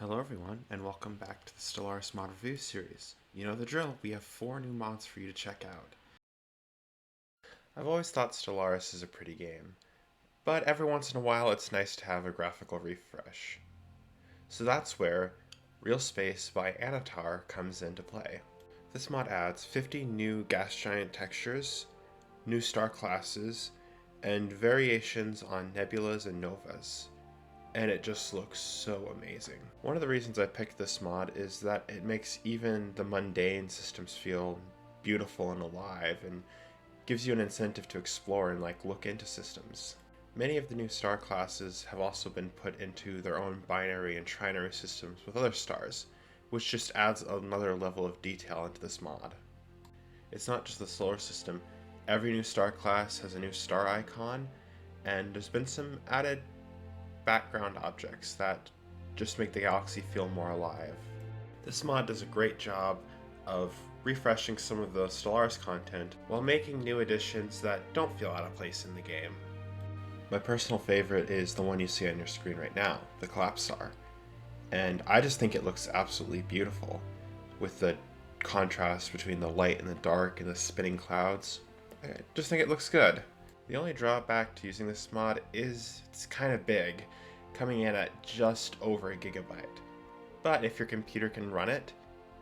Hello everyone, and welcome back to the Stellaris mod review series. You know the drill, we have 4 new mods for you to check out. I've always thought Stellaris is a pretty game, but every once in a while it's nice to have a graphical refresh. So that's where Real Space by Anatar comes into play. This mod adds 50 new gas giant textures, new star classes, and variations on nebulas and novas. And it just looks so amazing. One of the reasons I picked this mod is that it makes even the mundane systems feel beautiful and alive, and gives you an incentive to explore and look into systems. Many of the new star classes have also been put into their own binary and trinary systems with other stars, which just adds another level of detail into this mod. It's not just the solar system. Every new star class has a new star icon, and there's been some added background objects that just make the galaxy feel more alive. This mod does a great job of refreshing some of the Stellaris content while making new additions that don't feel out of place in the game. My personal favorite is the one you see on your screen right now, the Collapse Star. And I just think it looks absolutely beautiful, with the contrast between the light and the dark and the spinning clouds. I just think it looks good. The only drawback to using this mod is it's kind of big, coming in at just over a gigabyte. But if your computer can run it,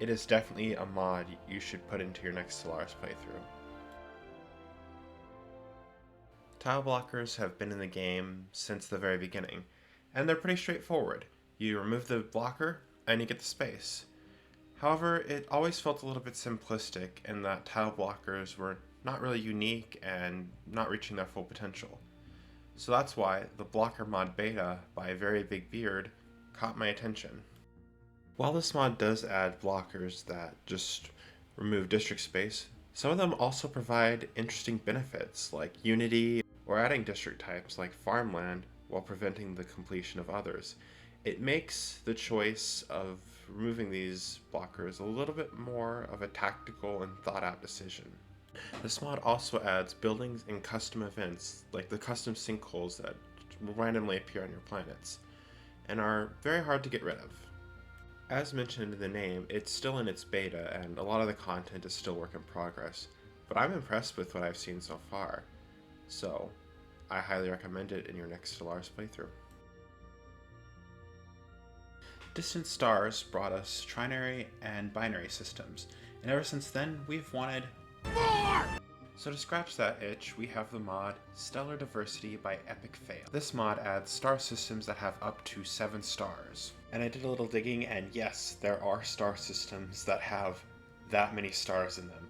it is definitely a mod you should put into your next Stellaris playthrough. Tile blockers have been in the game since the very beginning, and they're pretty straightforward. You remove the blocker, and you get the space. However, it always felt a little bit simplistic in that tile blockers were not really unique and not reaching their full potential. So that's why the blocker mod beta by Very Big Beard caught my attention. While this mod does add blockers that just remove district space, some of them also provide interesting benefits like unity or adding district types like farmland while preventing the completion of others. It makes the choice of removing these blockers a little bit more of a tactical and thought out decision. This mod also adds buildings and custom events, like the custom sinkholes that will randomly appear on your planets, and are very hard to get rid of. As mentioned in the name, it's still in its beta, and a lot of the content is still work in progress, but I'm impressed with what I've seen so far, so I highly recommend it in your next Stellaris playthrough. Distant stars brought us trinary and binary systems, and ever since then we've wanted more! So to scratch that itch, we have the mod Stellar Diversity by Epic Fail. This mod adds star systems that have up to 7 stars. And I did a little digging, and yes, there are star systems that have that many stars in them.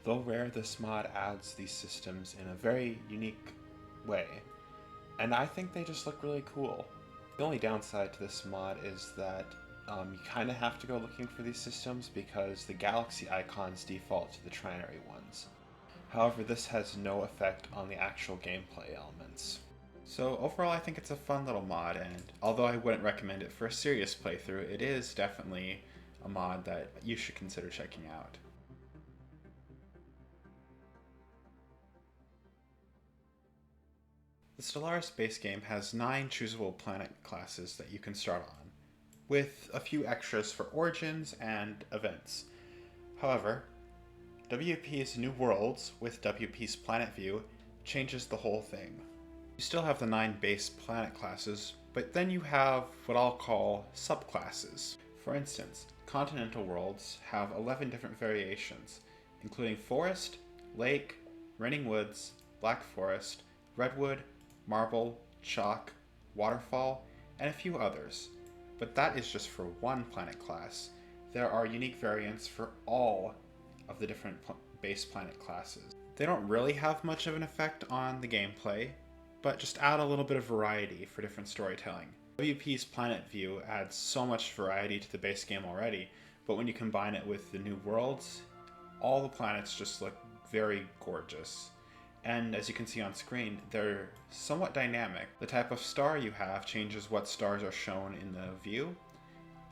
Though rare, this mod adds these systems in a very unique way, and I think they just look really cool. The only downside to this mod is that you kind of have to go looking for these systems because the galaxy icons default to the trinary ones. However, this has no effect on the actual gameplay elements. So overall, I think it's a fun little mod, and although I wouldn't recommend it for a serious playthrough, it is definitely a mod that you should consider checking out. The Stellaris base game has 9 choosable planet classes that you can start on, with a few extras for origins and events. However, WPs New Worlds with WPs Planet View changes the whole thing. You still have the 9 base planet classes, but then you have what I'll call subclasses. For instance, continental worlds have 11 different variations, including forest, lake, raining woods, black forest, redwood, marble, chalk, waterfall, and a few others. But that is just for one planet class. There are unique variants for all of the different base planet classes. They don't really have much of an effect on the gameplay, but just add a little bit of variety for different storytelling. WP's Planet View adds so much variety to the base game already, but when you combine it with the new worlds, all the planets just look very gorgeous. And as you can see on screen, they're somewhat dynamic. The type of star you have changes what stars are shown in the view.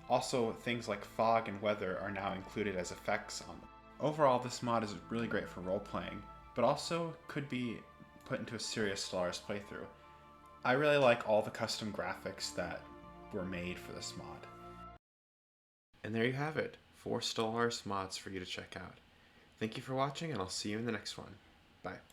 Also, things like fog and weather are now included as effects on them. Overall, this mod is really great for role-playing, but also could be put into a serious Stellaris playthrough. I really like all the custom graphics that were made for this mod. And there you have it, 4 Stellaris mods for you to check out. Thank you for watching, and I'll see you in the next one. Bye.